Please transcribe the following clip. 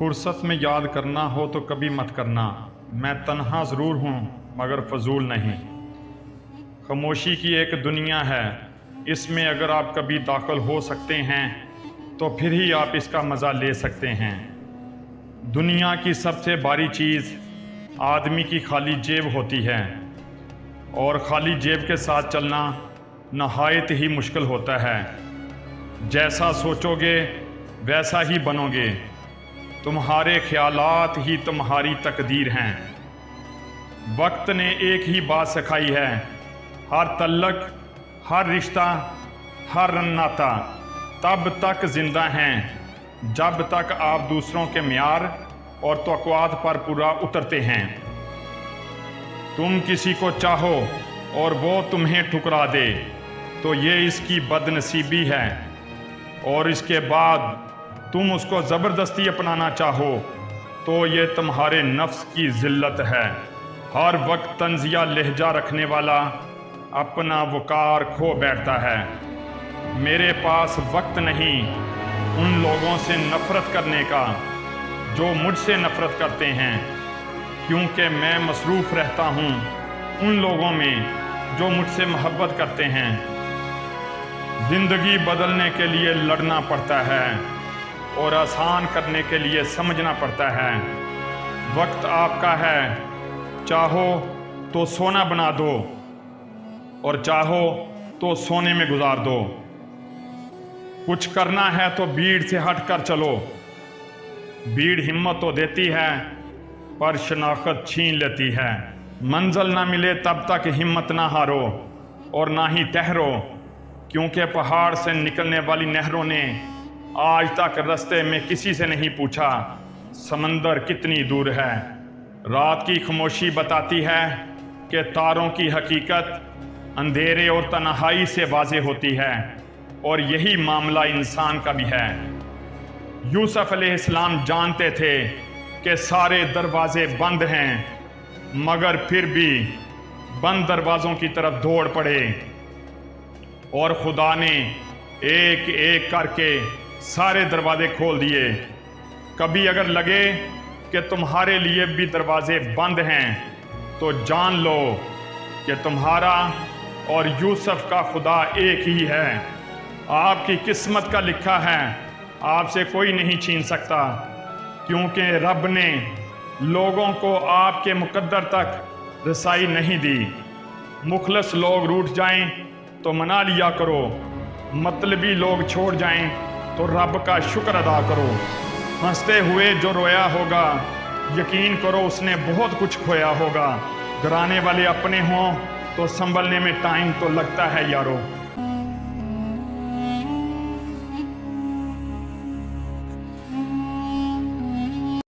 فرصت میں یاد کرنا ہو تو کبھی مت کرنا، میں تنہا ضرور ہوں مگر فضول نہیں۔ خاموشی کی ایک دنیا ہے، اس میں اگر آپ کبھی داخل ہو سکتے ہیں تو پھر ہی آپ اس کا مزہ لے سکتے ہیں۔ دنیا کی سب سے باری چیز آدمی کی خالی جیب ہوتی ہے، اور خالی جیب کے ساتھ چلنا نہایت ہی مشکل ہوتا ہے۔ جیسا سوچو گے ویسا ہی بنو گے، تمہارے خیالات ہی تمہاری تقدیر ہیں۔ وقت نے ایک ہی بات سکھائی ہے، ہر تعلق، ہر رشتہ، ہر ناطہ تب تک زندہ ہیں جب تک آپ دوسروں کے معیار اور توقعات پر پورا اترتے ہیں۔ تم کسی کو چاہو اور وہ تمہیں ٹھکرا دے تو یہ اس کی بد نصیبی ہے، اور اس کے بعد تم اس کو زبردستی اپنانا چاہو تو یہ تمہارے نفس کی ذلت ہے۔ ہر وقت طنزیہ لہجہ رکھنے والا اپنا وقار کھو بیٹھتا ہے۔ میرے پاس وقت نہیں ان لوگوں سے نفرت کرنے کا جو مجھ سے نفرت کرتے ہیں، کیونکہ میں مصروف رہتا ہوں ان لوگوں میں جو مجھ سے محبت کرتے ہیں۔ زندگی بدلنے کے لیے لڑنا پڑتا ہے اور آسان کرنے کے لیے سمجھنا پڑتا ہے۔ وقت آپ کا ہے، چاہو تو سونا بنا دو اور چاہو تو سونے میں گزار دو۔ کچھ کرنا ہے تو بھیڑ سے ہٹ کر چلو۔ بھیڑ ہمت تو دیتی ہے پر شناخت چھین لیتی ہے۔ منزل نہ ملے تب تک ہمت نہ ہارو اور نہ ہی ٹھہرو، کیونکہ پہاڑ سے نکلنے والی نہروں نے آج تک رستے میں کسی سے نہیں پوچھا سمندر کتنی دور ہے۔ رات کی خاموشی بتاتی ہے کہ تاروں کی حقیقت اندھیرے اور تنہائی سے واضح ہوتی ہے، اور یہی معاملہ انسان کا بھی ہے۔ یوسف علیہ السلام جانتے تھے کہ سارے دروازے بند ہیں، مگر پھر بھی بند دروازوں کی طرف دوڑ پڑے، اور خدا نے ایک ایک کر کے سارے دروازے کھول دیے۔ کبھی اگر لگے کہ تمہارے لیے بھی دروازے بند ہیں تو جان لو کہ تمہارا اور یوسف کا خدا ایک ہی ہے۔ آپ کی قسمت کا لکھا ہے، آپ سے کوئی نہیں چھین سکتا، کیونکہ رب نے لوگوں کو آپ کے مقدر تک رسائی نہیں دی۔ مخلص لوگ روٹھ جائیں تو منا لیا کرو، مطلبی لوگ چھوڑ جائیں تو رب کا شکر ادا کرو۔ ہنستے ہوئے جو رویا ہوگا یقین کرو اس نے بہت کچھ کھویا ہوگا۔ گرانے والے اپنے ہوں تو سنبھلنے میں ٹائم تو لگتا ہے یارو۔